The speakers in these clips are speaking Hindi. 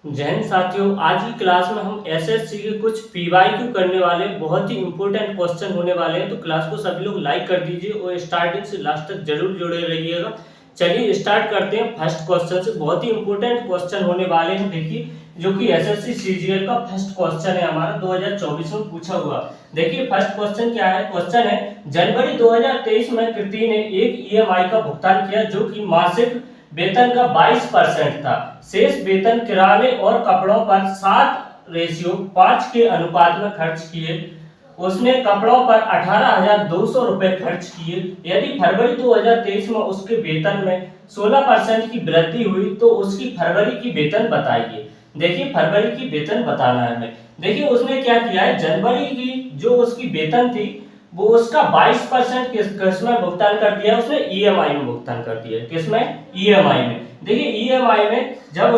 जय हिंद साथियों, आज की क्लास में हम एसएससी के कुछ पीवाईक्यू करने वाले बहुत ही इंपॉर्टेंट क्वेश्चन होने वाले हैं। तो क्लास को सभी लोग लाइक कर दीजिए और स्टार्टिंग से लास्ट तक जरूर जुड़े रहिएगा। चलिए स्टार्ट करते हैं फर्स्ट क्वेश्चन से। बहुत ही इंपॉर्टेंट क्वेश्चन होने वाले हैं, देखिए, जो कि एसएससी सीजीएल का फर्स्ट क्वेश्चन है हमारा 2024 में पूछा हुआ। देखिए फर्स्ट क्वेश्चन क्या है। क्वेश्चन है, जनवरी 2023 में कृति ने एक ईएमआई का भुगतान किया जो कि मासिक वेतन का 22% था। शेष वेतन किराने और कपड़ों पर 7:5 के अनुपात में खर्च किए। उसने कपड़ों पर 18,200 रुपए खर्च किए। यदि फरवरी 2023 में उसके वेतन में 16% की वृद्धि हुई तो उसकी फरवरी की वेतन बताइए। देखिए फरवरी की वेतन बताना है हमें। देखिए उसने क्या किया है, जनवरी की जो उसकी वेतन थी वो उसका 22% किसमें भुगतान कर दिया, उसने ईएमआई में भुगतान कर दिया। किसमें? ईएमआई में। देखिए ईएमआई में जब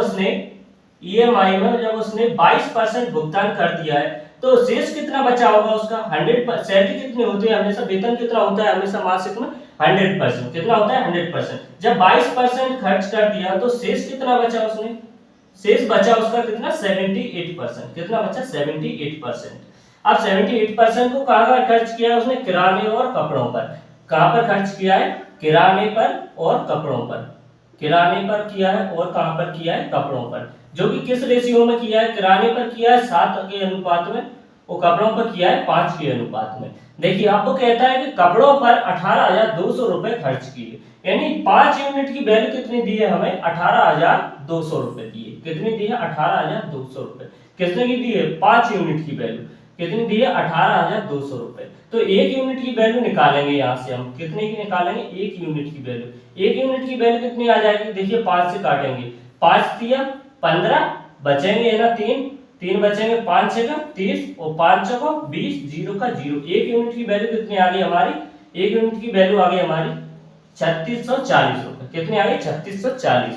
उसने 22% भुगतान कर दिया है तो शेष कितना बचा होगा उसका? 100। सैलरी कितनी होती है हमेशा, वेतन कितना होता है हमेशा मासिक में? 100%। कितना होता है? 100%। जब 22% खर्च कर दिया तो शेष कितना बचा उसने? शेष बचा उसका कितना? 78%। कितना बचा? 78%। अब 78% को कहां पर खर्च किया है उसने? किराने और कपड़ों पर। कहां पर खर्च किया है? किराने पर और कपड़ों पर। किराने पर किया है और कहां पर किया है? कपड़ों पर। जो कि किस रेशियो में किया है? किराने पर किया है 7 के अनुपात में और कपड़ों पर किया है 5 के अनुपात में। देखिए आपको कहता है कि कपड़ों पर 18,200 रुपए खर्च किए, यानी 5 यूनिट की वैल्यू कितनी दी है हमें? 18,200 रुपए दी है। कितनी दी है? 18,200 रुपए। कितने की दी है? 5 यूनिट की वैल्यू कितनी दी है? 18,200 रुपए। तो 1 यूनिट की वैल्यू निकालेंगे यहां से हम। कितने की निकालेंगे? 1 यूनिट की वैल्यू। 1 यूनिट की वैल्यू कितनी आ जाएगी? देखिए 5 से काटेंगे, 5 तिया 15, बचेंगे है ना 3, 3 बचेंगे, 5 6 30 और 5 चौको 20, 0 का 0। 1 यूनिट की वैल्यू कितनी आ गई हमारी? 1 यूनिट की वैल्यू आ गई हमारी 3640 रुपए। कितनी आ गई? 3640।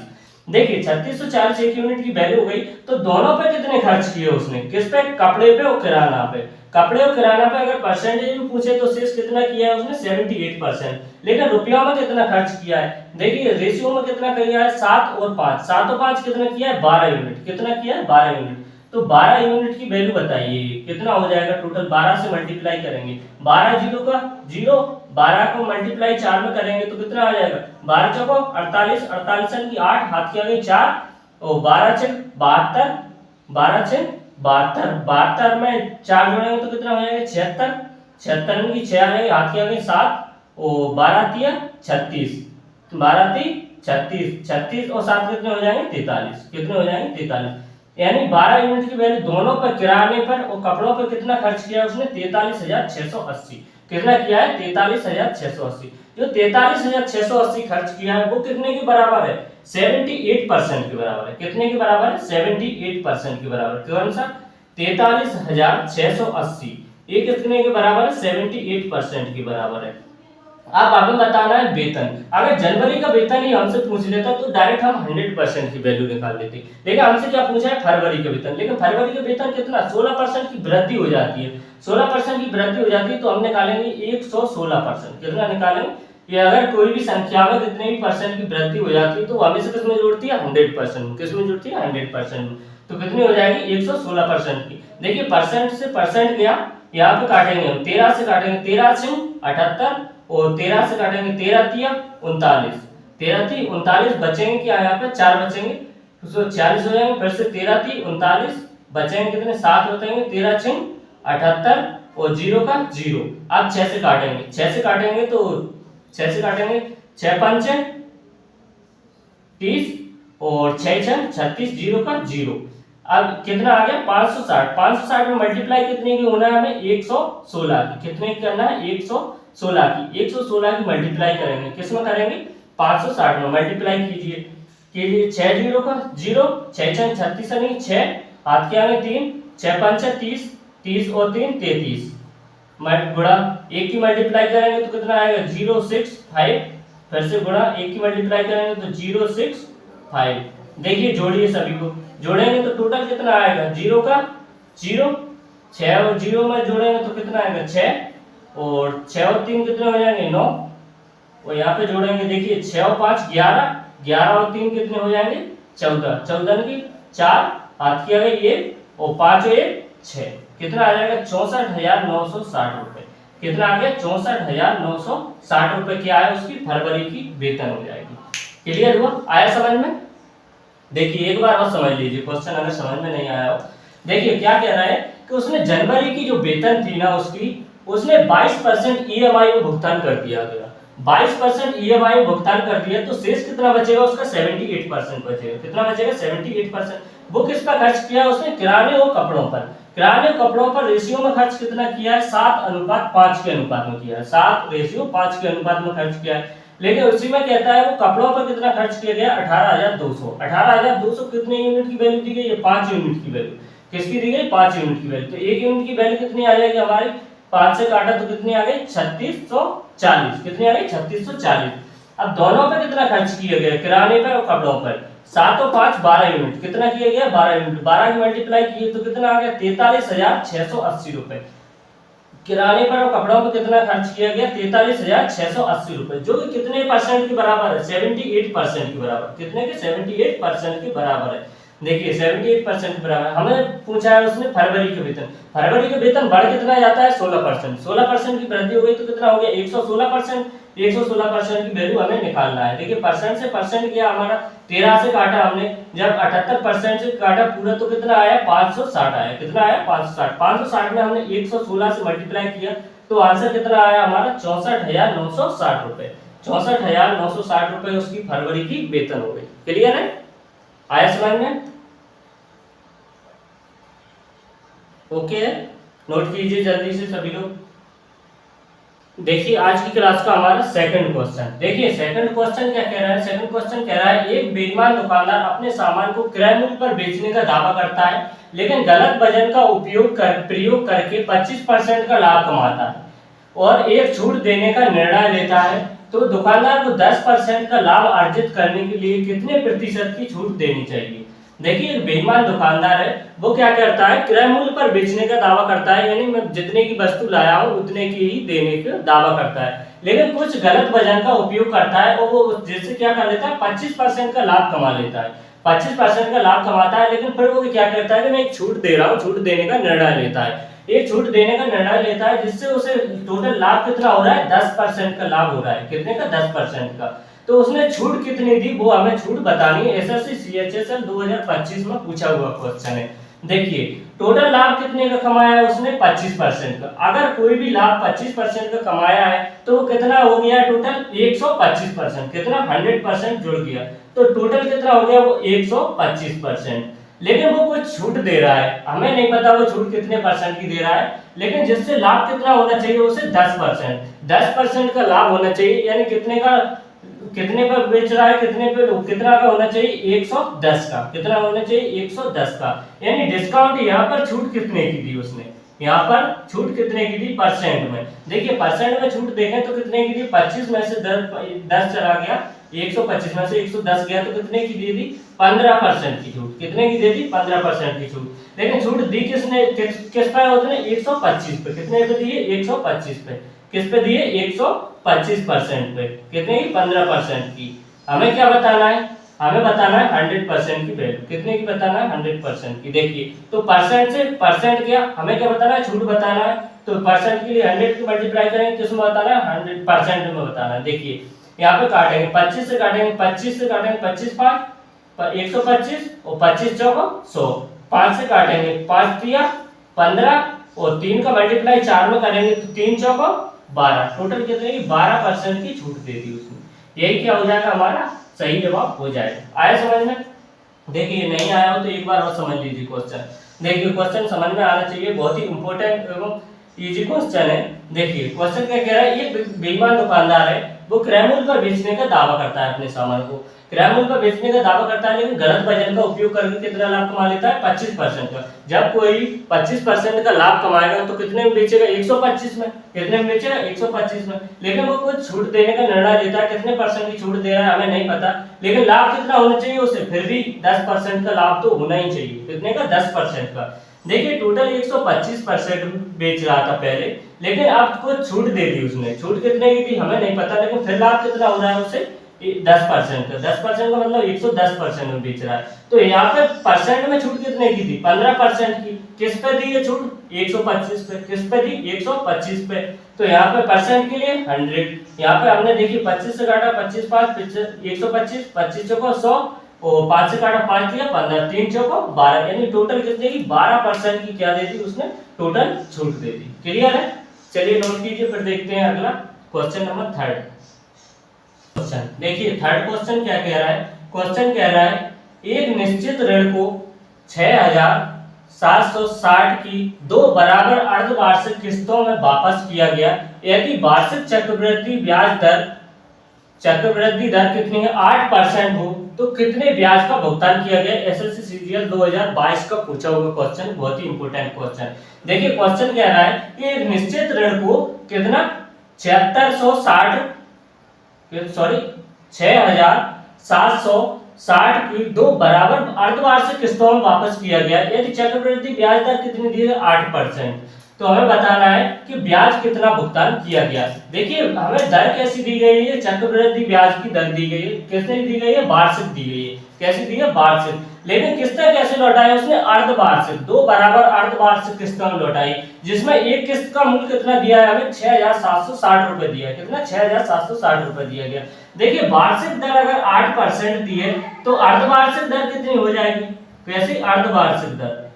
देखिए 3640 एक यूनिट की वैल्यू हो गई। तो दोनों पे कितने खर्च किए उसने? किस पे? कपड़े पे और किराना पे। कपड़े और किराना पे अगर परसेंटेज में पूछे तो शेष कितना किया है उसने? 78%। लेकिन रुपयों में कितना खर्च किया है? देखिए रेशियो में कितना किया है? 7 और 5। 7 और 5 कितना किया है? 12 यूनिट। कितना किया है? 12 यूनिट। तो 12 यूनिट की वैल्यू बताइए कितना हो जाएगा? टोटल 12 से मल्टीप्लाई करेंगे, 12 जीरो का 0, 12 को मल्टीप्लाई 4 में करेंगे तो कितना आ जाएगा? 12 चौको 48, 48 की 8, हाथ की आ गई 4 और 12 छक 72, 12 छक 72, 72 में 4 जोड़ेंगे तो कितना हो जाएगा? 76, 76 की 6 आ गई, हाथ की आ गई 7 और 12 तिया 36, 12 ती 36, 36 और 7 कितने हो जाएंगे? 43। कितने हो जाएंगे? 43। यानी 12 यूनिट की वैल्यू दोनों पर, किराने पर और कपड़ों पर कितना खर्च किया उसने? 43,680। कितना किया है? 43,680। जो 43,680 खर्च किया है वो कितने के बराबर है? 78% के बराबर है। कितने के बराबर है? 78% के बराबर। कौन सा? 43,680 ये कितने के बराबर है? 78% के बराबर है। अब हमें बताना है वेतन। अगर जनवरी का वेतन ही हमसे पूछ लेता तो डायरेक्ट हम 100% की वैल्यू निकाल लेते, लेकिन हमसे क्या पूछा है? फरवरी का वेतन। लेकिन फरवरी का वेतन कितना? 16% की वृद्धि हो जाती है। 16% की वृद्धि हो जाती है तो हम निकालेंगे 116%। कितना निकालेंगे? ये अगर कोई भी संख्या में कितने भी परसेंट की वृद्धि हो जाती है तो हमेशा किसमें जोड़ती है? 100% में। किसमें जोड़ती है? 100% में। तो कितनी हो जाएगी? 116% की। देखिए परसेंट से परसेंट गया, यहाँ पे काटेंगे हम 13 से काटेंगे, 13 से 78 और 13 से काटेंगे 13 तिया 39, 13 थी 39, बचेंगे क्या? यहाँ पे 4 बचेंगे तो 46 हो जाएंगे। फिर से 13 थी 39, बचेंगे कितने? 7 बचेंगे, 13 6 78 और 0 का 0। अब 6 से काटेंगे, 6 से काटेंगे तो 6 से काटेंगे 6 5 30 और 6 6 36, 0 का 0। अब कितना आ गया? 560। 560 में मल्टीप्लाई कितने की होना है हमें? 116 की। कितने की करना है? 116 की। 116 की मल्टीप्लाई करेंगे, किस में करेंगे? 560 में मल्टीप्लाई कीजिए 6 0 का 0, 6 6 36 नहीं 6, हाथ के आगे 3, 6 5 30, 30 और 3 33, गुणा 1 की मल्टीप्लाई करेंगे तो कितना आएगा? 065। फिर से गुणा 1 की मल्टीप्लाई करेंगे तो 065। देखिए जोड़िए सभी को, जोड़ेंगे तो टोटल कितना आएगा? 0 का 0, 6 और 0 में जोड़ेंगे तो कितना आएगा? 6 और 6 और 3 कितने हो जाएंगे? 9 और यहाँ पे जोड़ेंगे, देखिए 6 और 5 11, 11 और 3 कितने हो जाएंगे? 14, 14 की 4, हाथ की आ गई ये, और 5 और 6, कितना आ जाएगा 64,960 रुपए। कितना आ गया 64,960 रुपए क्या है उसकी फरवरी की वेतन हो जाएगी। क्लियर हुआ, आया समझ में? देखिए एक बार और समझ लीजिए क्वेश्चन अगर समझ में नहीं आया हो। देखिए क्या कह रहा है कि उसने जनवरी की जो वेतन थी ना उसकी, उसने 22% ईएमआई में भुगतान कर दिया गया। 22% ईएमआई में भुगतान कर दिया तो शेष कितना बचेगा उसका 78% बचेगा। कितना बचेगा 78%। वो किस पर खर्च किया उसने? किराने और कपड़ों पर। किराने और कपड़ों पर रेशियो में खर्च कितना किया है? 7:5 के अनुपात में किया है। 7:5 के अनुपात में खर्च किया है। लेकिन उसी में कहता है वो कपड़ों पर कितना खर्च किया गया? 18,200। 18,200 कितने यूनिट की वैल्यू दी गई है? 5 यूनिट की वैल्यू। किसकी दी गई? 5 यूनिट की वैल्यू। तो 1 यूनिट की वैल्यू कितनी आ जाएगी हमारी? 5 से काटा तो कितनी आ गई? 3640। कितनी आ गई? 3640। अब दोनों पे कितना खर्च किया गया? किराने पर और कपड़ों पर। 7 और 5 12 यूनिट। कितना किया गया? 12 यूनिट। 12 की मल्टीप्लाई किए तो कितना आ गया? 43,680 रुपए। किराने पर और कपड़ों पर कितना खर्च किया गया? 43,680 रुपए, जो कि कितने परसेंट के बराबर है? 78% के बराबर। कितने के? 78% के बराबर है। देखिए 78% के बराबर। हमें पूछा है उसने फरवरी के वेतन। फरवरी के वेतन बढ़ कितना जाता है? 16%। 16% की वृद्धि हो गई तो कितना हो गया? 116%। 116% की वैल्यू हमें निकालना है। देखिए परसेंट से परसेंट किया हमारा, 13 से काटा हमने, जब 78% से काटा पूरा तो कितना आया? 560 आया। कितना आया? 560। 560 में हमने 116 से मल्टीप्लाई किया तो आंसर कितना आया हमारा? 64,960 रुपए। 64,960 रुपए उसकी फरवरी की वेतन हो गई। क्लियर है? आया समझ में? ओके है, नोट कीजिए जल्दी से सभी लोग। देखिए आज की क्लास का हमारा सेकंड क्वेश्चन। देखिए सेकंड क्वेश्चन क्या कह रहा है? सेकंड क्वेश्चन कह रहा है एक बेईमान दुकानदार अपने सामान को क्रय मूल्य पर बेचने का दावा करता है, लेकिन गलत वजन का प्रयोग करके 25% का लाभ कमाता है और एक छूट देने का निर्णय लेता है, तो दुकानदार को 10% का लाभ अर्जित करने के लिए कितने प्रतिशत की छूट देनी चाहिए? देखिए एक बेईमान दुकानदार है, वो क्या करता है? क्रय मूल्य पर बेचने का दावा करता है, यानी मैं जितने की वस्तु लाया हूं उतने की ही देने का दावा करता है, लेकिन कुछ गलत वजन का उपयोग करता है और वो जैसे क्या कर लेता है? 25% का लाभ कमा लेता है। 25% का लाभ कमाता है, लेकिन फिर वो क्या करता है कि मैं एक छूट दे रहा हूँ, छूट देने का निर्णय लेता है। एक छूट देने का निर्णय लेता है जिससे उसे टोटल लाभ कितना हो रहा है? 10% का लाभ हो रहा है। कितने का? 10% का। तो उसने छूट कितनी दी वो हमें छूट बतानी है। एसएससी सीएचएसएल 2025 में पूछा हुआ क्वेश्चन है। देखिए टोटल लाभ कितने का कमाया है उसने? 25% का। अगर कोई भी लाभ 25% का कमाया है तो वो कितना हो गया? टोटल 125%। कितना? 100% जुड़ गया, तो टोटल कितना हो गया? वो 125%। लेकिन वो कुछ छूट दे रहा है, हमें नहीं पता वो छूट कितने परसेंट की दे रहा है, लेकिन जिससे लाभ कितना होना चाहिए उसे 10%। 10% का लाभ होना चाहिए, यानी कितने का? कितने पर बेच रहा है? कितने पे? कितना का होना चाहिए? 110 का। कितना होना चाहिए? 110 का। यानी डिस्काउंट यहाँ पर छूट कितने की दी उसने? यहाँ पर छूट कितने की दी? परसेंट में। देखिए परसेंट में छूट देखें तो कितने की दी? 25 में से 10 चला गया, 125 में से 110 गया तो कितने की दे दी? 15% की छूट। कितने की दे दी? 15% की छूट। लेकिन छूट दी किसने? किस पर उसने? 125 पे। कितने पे दिए? 125 पे। किस पे दिए? 125% पे। कितने की? 15% की। हमें क्या बताना है? हमें बताना है 100% की वैल्यू। कितने की बताना है? 100% की। देखिए तो परसेंट से परसेंट क्या, हमें क्या बताना है? छूट बताना है। तो परसेंट के लिए 100 की मल्टीप्लाई करेंगे, किसमें बताना है? 100% में बताना है। देखिए यहाँ पे काटेंगे, 25 से काटेंगे, 25 से काटेंगे, 25 5 125 और 25 चौको 100। 5 से काटेंगे, 5 तिया 15 और 3 का मल्टीप्लाई 4 में करेंगे तो 3 चौको 12। टोटल कितने की? 12% की छूट दे दी उसने। यही क्या हो जाएगा? हमारा सही जवाब हो जाएगा। आया समझ में? देखिए नहीं आया हो तो एक बार और समझ लीजिए क्वेश्चन। देखिए क्वेश्चन समझ में आना चाहिए, बहुत ही इंपॉर्टेंट एवं इजी क्वेश्चन है। देखिए क्वेश्चन क्या कह रहा है? एक बेईमान दुकानदार है, वो क्रय मूल्य पर बेचने का दावा करता है अपने सामान को। क्रय मूल्य पर बेचने का दावा करता है, लेकिन गलत वजन का उपयोग करके कितना लाभ कमा लेता है? 25% का। जब कोई 25% का लाभ कमाएगा तो कितने में बेचेगा? 125 में। कितने में बेचेगा? 125 में। लेकिन वो कुछ छूट देने का निर्णय लेता है, कितने परसेंट की छूट दे रहा है हमें नहीं पता, लेकिन लाभ कितना होना चाहिए उसे? फिर भी 10% का लाभ तो होना ही चाहिए। कितने का? 10% का। देखिए टोटल 125% बेच रहा था पहले, लेकिन अब कुछ छूट दे दी उसने। छूट कितने की थी हमें नहीं पता, लेकिन फिर लाभ कितना हो रहा है उसे? 10% का। 10% का मतलब 110% में बेच रहा है। तो यहाँ पे परसेंट में छूट कितने कितने की थी? 15% की। किस पे दी ये छूट? 125 पे। किस पे दी? 125 पे। तो यहाँ पे परसेंट के लिए 100। यहाँ पे हमने देखी 25 से काटा 25 5 125, 25 चौको 100 और 5 से काटा 5 दिया 15, 3 चौको 12, यानी टोटल कितने की? 12% की क्या दे दी उसने? टोटल छूट दे दी। क्लियर है? चलिए नोट कीजिए, फिर देखते हैं अगला क्वेश्चन नंबर 3 क्वेश्चन। देखिए थर्ड क्वेश्चन क्या कह रहा है? क्वेश्चन कह रहा है एक निश्चित ऋण को 6760 की 2 बराबर अर्धवार्षिक किस्तों में वापस किया गया यदि वार्षिक चक्रवृद्धि दर कितनी है? 8% हो तो कितने ब्याज का भुगतान किया गया? एसएससी सीजीएल 2022 का पूछा हुआ क्वेश्चन, बहुत ही इंपॉर्टेंट क्वेश्चन। देखिए क्वेश्चन कह रहा है कि एक निश्चित ऋण को कितना 6760 की 2 बराबर अर्धवार्षिक किस्तों में वापस किया गया यदि चक्रवृद्धि ब्याज दर कितनी दी है? 8%। तो हमें बताना है कि ब्याज कितना भुगतान किया गया। देखिए हमें दर कैसी दी गई है? चक्रवृद्धि ब्याज की दर दी गई है। कितनी दी गई है? वार्षिक दी गई है। कैसी दी है? वार्षिक। लेकिन किस्तें कैसे लौटाई उसने? अर्धवार्षिक। 2 बराबर अर्धवार्षिक किस्तों में लौटाई, जिसमें एक किस्त का मूल्य कितना दिया है हमें? 6760 रुपए दिया है। कितना? 6760 रुपए दिया गया। देखिए वार्षिक दर अगर 8% दी है तो अर्धवार्षिक दर कितनी हो जाएगी? कैसी? अर्धवार्षिक दर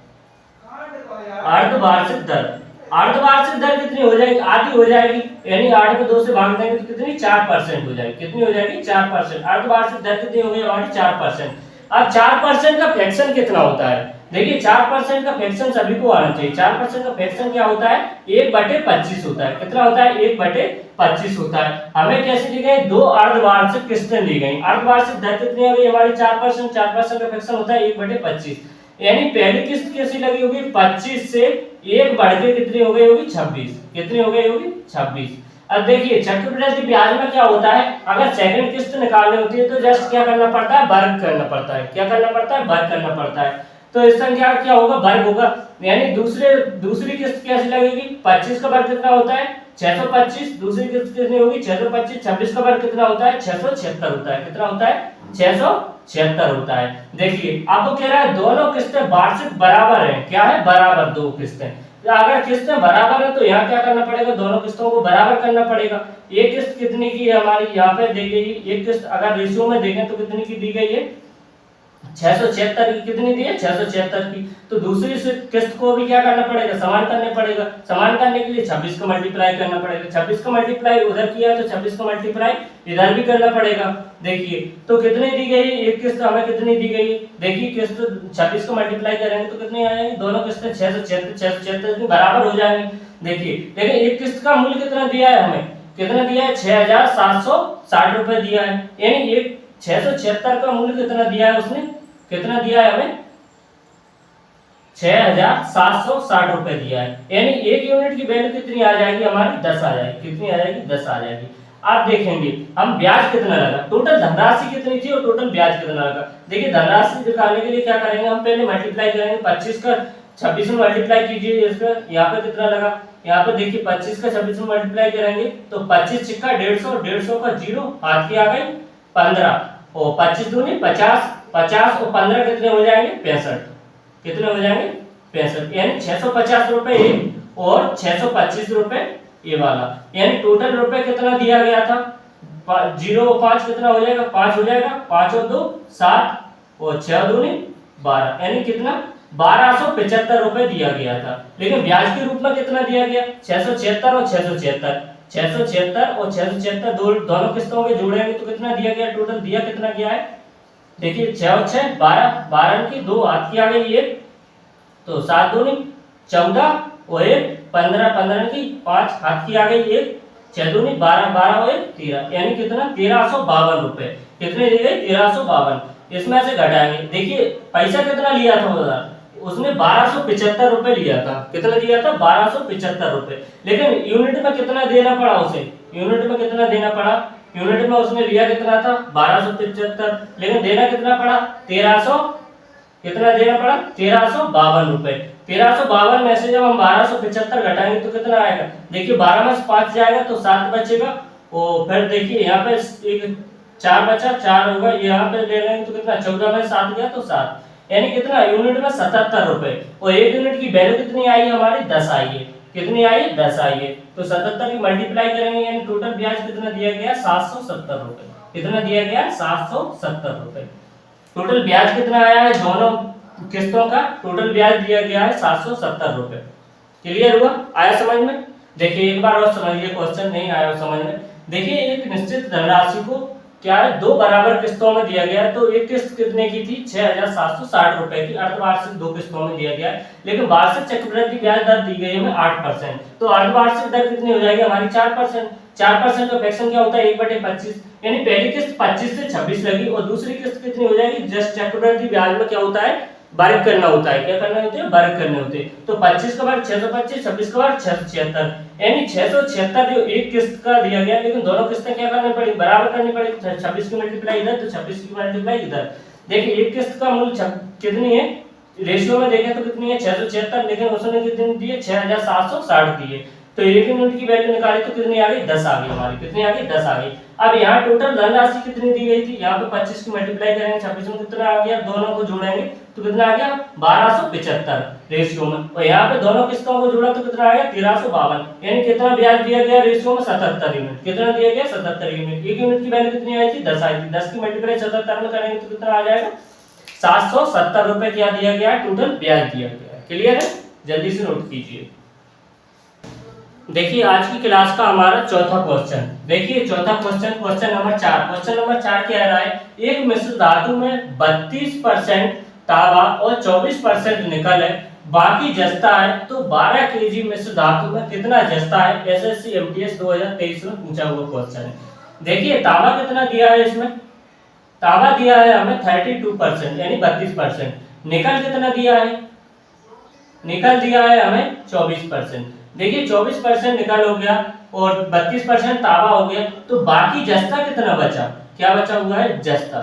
अर्धवार्षिक दर कितनी हो जाएगी? आधी हो जाएगी, यानी 8 में 2 से भाग देंगे तो कितनी? 4% हो जाएगी। कितनी हो जाएगी? 4%। अर्धवार्षिक दर कितनी हो गई हमारी? 4%। अब 4% का फ्रैक्शन कितना होता है? देखिए 4% का फ्रैक्शन सभी को आना चाहिए। 4% का फ्रैक्शन क्या होता है? 1/25 होता है। कितना होता है? 1/25 होता है। हमें कैसे दी गई? 2 अर्धवार्षिक किस्तें दी गई। अर्धवार्षिक दर कितनी हो गई हमारी? 4%। 4% का फ्रैक्शन होता है 1/25, यानी पहली किस्त कैसी लगी होगी? 25 से 1 बढ़ के कितनी हो गई होगी? 26। कितनी हो गई होगी? 26। अब देखिए चक्रवृद्धि ब्याज में क्या होता है? अगर सेकंड किस्त निकालनी होती है तो जस्ट क्या करना पड़ता है? वर्ग करना पड़ता है। क्या करना पड़ता है? वर्ग करना पड़ता है। तो इस संख्या क्या होगा? वर्ग होगा, यानी दूसरी किस्त कैसी लगेगी? 25 का वर्ग कितना होता है? 625। दूसरी किस्त कितनी होगी? 625। 26 का वर्ग कितना होता है? 676 होता है। कितना होता है? 676 होता है। देखिए आपको कह रहा है दोनों किस्तें वार्षिक बराबर हैं। क्या है? बराबर। 2 किस्तें, अगर किस्तें बराबर है तो यहाँ क्या करना पड़ेगा? दोनों किस्तों को बराबर करना पड़ेगा। एक किस्त कितनी की है हमारी? यहाँ पे दी गई एक किस्त अगर रेशियो में देखें तो कितनी की दी गई है? 676 की। कितनी दी है? 676 की। तो दूसरी किस्त को भी क्या करना पड़ेगा? समान करने पड़ेगा। समान करने के लिए 26 का मल्टीप्लाई करना पड़ेगा। 26 का मल्टीप्लाई उधर किया तो 26 का मल्टीप्लाई इधर भी करना पड़ेगा। देखिए तो कितनी दी गई? एक किस्त हमें कितनी दी गई? देखिए किस्त 26 का मल्टीप्लाई करेंगे तो कितनी आ जाएगी? दोनों किस्तें 676 की बराबर हो जाएंगी। देखिए लेकिन एक किस्त का मूल्य कितना दिया है हमें? कितना दिया है? 6760 रुपए दिया है, यानी एक 676 का मूल्य कितना दिया है उसने? कितना दिया है हमें? 6760 रुपए दिया है, यानी एक यूनिट की वैल्यू कितनी आ जाएगी हमारी? 10 आ जाएगी। कितनी आ जाएगी? 10 आ जाएगी। आप देखेंगे हम ब्याज कितना लगा, टोटल धनराशि कितनी थी और टोटल ब्याज कितना लगा। देखिए धनराशि दिखाने के लिए क्या करेंगे? हम पहले मल्टीप्लाई करेंगे। 25 का 26 में मल्टीप्लाई कीजिए। इसका यहाँ पे कितना लगा? यहाँ पे देखिए 25 का 26 में मल्टीप्लाई करेंगे तो 25 छिक्का 150, 150 का 0 हाथ की आ गई 15 और 25 दूनी 50, 50 और 15 कितने हो जाएंगे? 65। कितने हो जाएंगे? 65, यानी 650 रुपए ये और 625 रुपए ये वाला, यानी टोटल रुपए कितना दिया गया था? 0 और 5 कितना हो जाएगा? 5 हो जाएगा। 5 और 2 7 और 6 दूनी 12, यानी कितना? 1275 रुपए दिया गया था। लेकिन ब्याज के रूप में कितना दिया गया? 676 और 676। 676 और 676 दोनों किस्तों के जोड़ेंगे तो कितना दिया गया? टोटल दिया कितना गया है? देखिए 6 और 6 12, 12 की 2 हाथ की आ गई एक तो 7 दूनी 14 और 1 15, 15 की 5 हाथ की आ गई एक 6 दूनी 12, 12 और 1 13, यानी कितना? 1352 रुपए। कितने दी गई? 1352। इसमें से घटाएंगे। देखिए पैसा कितना लिया था उधर? उसने 1275 रुपए लिया था। कितना लिया था? 1275 रुपए। लेकिन यूनिट में कितना देना पड़ा उसे? यूनिट में कितना देना पड़ा? यूनिट में उसने लिया कितना था? 1275, लेकिन देना कितना पड़ा? 1300। कितना देना पड़ा? 1352 रुपए। 1352 में से जब हम 1275 घटाएंगे तो कितना आएगा? देखिए 12 में से 5 जाएगा तो 7 बचेगा और फिर देखिए यहाँ पे एक 4 बचा, 4 होगा, यहाँ पे ले लेंगे तो कितना? 14 में 7 गया तो 7, यानी कितना यूनिट में 77 रुपए, और 1 यूनिट की वैल्यू कितनी आई हमारी 10 आई है, कितनी आई 10 आई है। तो 77 की मल्टीप्लाई करेंगे यानी टोटल ब्याज कितना दिया गया 770 रुपए, कितना दिया गया 770 रुपए। टोटल ब्याज कितना आया है दोनों किस्तों का, टोटल ब्याज दिया गया है 770 रुपए। क्लियर हुआ, आया समझ में। देखिए एक बार और समझिए, क्वेश्चन नहीं आया समझ में। देखिए एक निश्चित धनराशि को क्या है दो बराबर किस्तों में दिया गया है। तो एक किस्त कितने की थी 6760 रुपए की, अर्धवार्षिक दो किस्तों में दिया गया है। लेकिन वार्षिक चक्रवृद्धि ब्याज दर दी गई है हमें 8%। तो अर्धवार्षिक दर कितनी हो जाएगी हमारी 4%। 4% का फ्रैक्शन क्या होता है 1/25, यानी पहली किस्त 25 से 26 लगी और दूसरी किस्त कितनी हो जाएगी, जस्ट चक्रवृद्धि ब्याज में क्या होता है वर्ग करना होता है, क्या करना होते हैं वर्ग करने होते हैं। तो 25 का वर्ग 625, 26 का वर्ग 676, यानी 676 जो एक किस्त का दिया गया, लेकिन दोनों किस्तें क्या करनी पड़ी बराबर करनी पड़ी। 26 की मल्टीप्लाई इधर तो 26 की मल्टीप्लाई इधर। देखिए एक किस्त का मूल्य कितनी है, रेशियो में देखें तो कितनी है 676, लेकिन उसने कितनी दी है 6760 दी है। तो एक यूनिट की वैल्यू निकाली तो कितनी आ गई 10 आ गई हमारी, कितनी आ गई 10 आ गई। अब यहाँ टोटल धनराशि कितनी दी गई थी, यहाँ पे 25 की मल्टीप्लाई करेंगे 26 में कितना आ गया, दोनों को जोड़ेंगे तो कितना आ गया 1275 रेशियो में, और यहाँ पे दोनों किस्तों को जोड़ा तो कितना आ गया 1352, यानी कितना ब्याज दिया गया रेशियो में 77 यूनिट, कितना दिया गया 77 यूनिट। एक यूनिट की वैल्यू कितनी आई थी 10 आई थी, 10 की मल्टीप्लाई 77 में करेंगे तो कितना आ जाएगा 770 रुपए क्या दिया गया टोटल ब्याज दिया गया। क्लियर है, जल्दी से नोट कीजिए। देखिए आज की क्लास का हमारा चौथा क्वेश्चन, देखिए चौथा question question number 4। Question number 4 क्या रहा है, एक मिश्र धातु में 32% तांबा और 24% निकल है, बाकी जस्ता है, तो 12 केजी मिश्र धातु में कितना जस्ता है। एसएससी एमटीएस 2023 में पूछा हुआ क्वेश्चन है। देखिए तांबा कितना दिया है, इसमें तांबा दिया है हमें 32% यानी 32%। निकल कितना दिया है, निकल दिया है हमें 24%। देखिए 24% निकल हो गया और 32% तांबा हो गया, तो बाकी जस्ता कितना बचा, क्या बचा हुआ है जस्ता।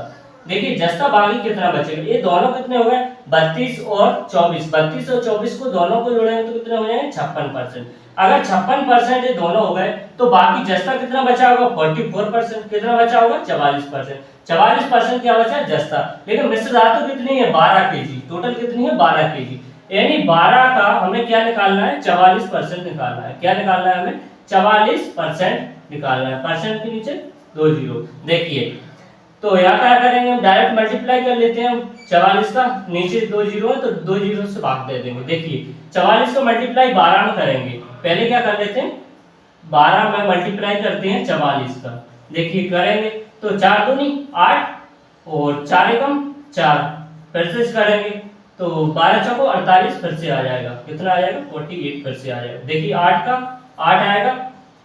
देखिए जस्ता बाकी कितना बचेगा, ये दोनों कितने हो गए 32 और 24, 32 और 24 को दोनों को जोड़ेंगे तो कितना हो जाएगा 56%। अगर 56% ये दोनों हो गए तो बाकी जस्ता कितना बचा होगा 44%, कितना बचा होगा 44%। 44% क्या बचा जस्ता, लेकिन मिश्र धातु कितनी है 12 केजी, टोटल कितनी है 12 केजी, यानी 12 का हमें क्या निकालना है 44% निकालना है। क्या निकालना है हमें 44% निकालना है, परसेंट के नीचे 2 जीरो। देखिए तो यहाँ क्या करेंगे हम डायरेक्ट मल्टीप्लाई कर लेते हैं, 44 का नीचे 2 जीरो है तो 2 जीरो से भाग दे देंगे। देखिए 44 का मल्टीप्लाई 12 में करेंगे, पहले क्या कर लेते हैं 12 में मल्टीप्लाई करते हैं 44 का। देखिए करेंगे तो 4 दूनी 8 और 4 एकम 4, फिर से करेंगे तो 12 चौको 48 फिर से आ जाएगा, कितना आ जाएगा 48 फिर से आ जाएगा। देखिए 8 का 8 आएगा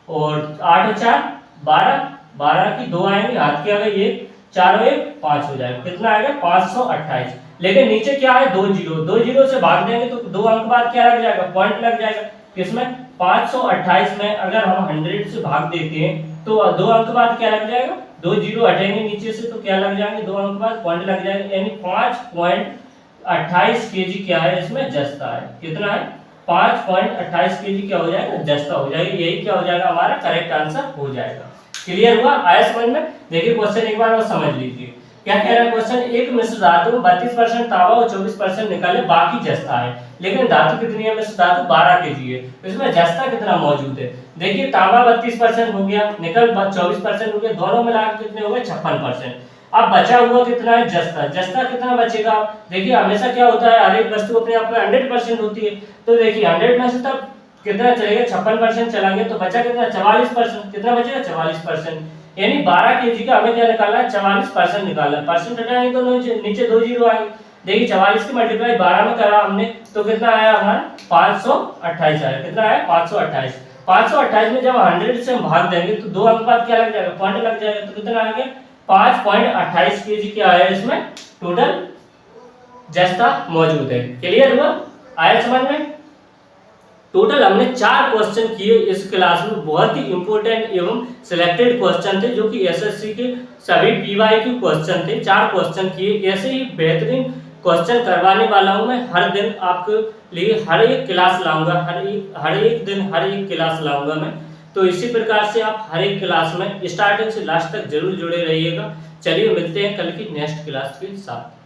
और 8 और 4 12, 12 की 2 आएंगे, हाथ की आ गई 1, 4 और 1 5 हो जाएगा, कितना आएगा 528। लेकिन नीचे क्या है 2 जीरो, 2 जीरो से भाग देंगे तो 2 अंक बाद क्या लग जाएगा पॉइंट लग जाएगा, किसमें 528 में। अगर हम 100 से भाग देते हैं तो 2 अंक बाद क्या लग जाएगा, 2 जीरो हटेंगे नीचे से तो क्या लग जाएंगे 2 अंक बाद पॉइंट लग जाएगा, यानी 5.28 केजी क्या है इसमें जस्ता है, कितना है 5.28 केजी क्या हो जाएगा जस्ता हो जाएगा। यही क्या हो जाएगा हमारा करेक्ट आंसर हो जाएगा। क्लियर हुआ, आया समझ में। देखिए क्वेश्चन एक बार और समझ लीजिए क्या कह रहा है क्वेश्चन, एक मिश्र धातु में 32% तांबा और 24% निकल है, बाकी जस्ता है, लेकिन धातु कितनी है मिश्र धातु 12 केजी है, तो इसमें जस्ता कितना मौजूद है। देखिए तांबा 32% हो गया, निकल 24% हो गया, दोनों मिलाकर कितने हो गए 56%। अब बचा हुआ कितना है जस्ता, जस्ता कितना बचेगा। देखिए हमेशा क्या होता है हर एक वस्तु अपने आप में 100% होती है, तो देखिए 100 में से तब कितना चलेगा 56% चला गया, तो बचा कितना 44%, कितना बचेगा 44%, यानी 12 केजी का हमें क्या निकालना है 44% निकालना है। परसेंट हटाएंगे तो नीचे 2 जीरो आएंगे। देखिए 44 की मल्टीप्लाई 12 में करा हमने तो कितना आया हमारा 528 आया, कितना आया 528। 528 में जब 100 से हम भाग देंगे तो 2 अंक बाद क्या लग जाएगा पॉइंट लग जाएगा, तो कितना आ गया 5.28 केजी क्या है इसमें टोटल जस्ता मौजूद है। क्लियर हुआ, आया समझ में। टोटल हमने 4 क्वेश्चन किए इस क्लास में, बहुत ही इंपॉर्टेंट एवं सिलेक्टेड क्वेश्चन थे जो कि एसएससी के सभी पीवाईक्यू क्वेश्चन थे। 4 क्वेश्चन किए, ऐसे ही बेहतरीन क्वेश्चन करवाने वाला हूं मैं। हर दिन आपके लिए हर एक क्लास लाऊंगा, हर एक दिन हर एक क्लास लाऊंगा मैं। तो इसी प्रकार से आप हर एक क्लास में स्टार्टिंग से लास्ट तक जरूर जुड़े रहिएगा। चलिए मिलते हैं कल की नेक्स्ट क्लास के साथ।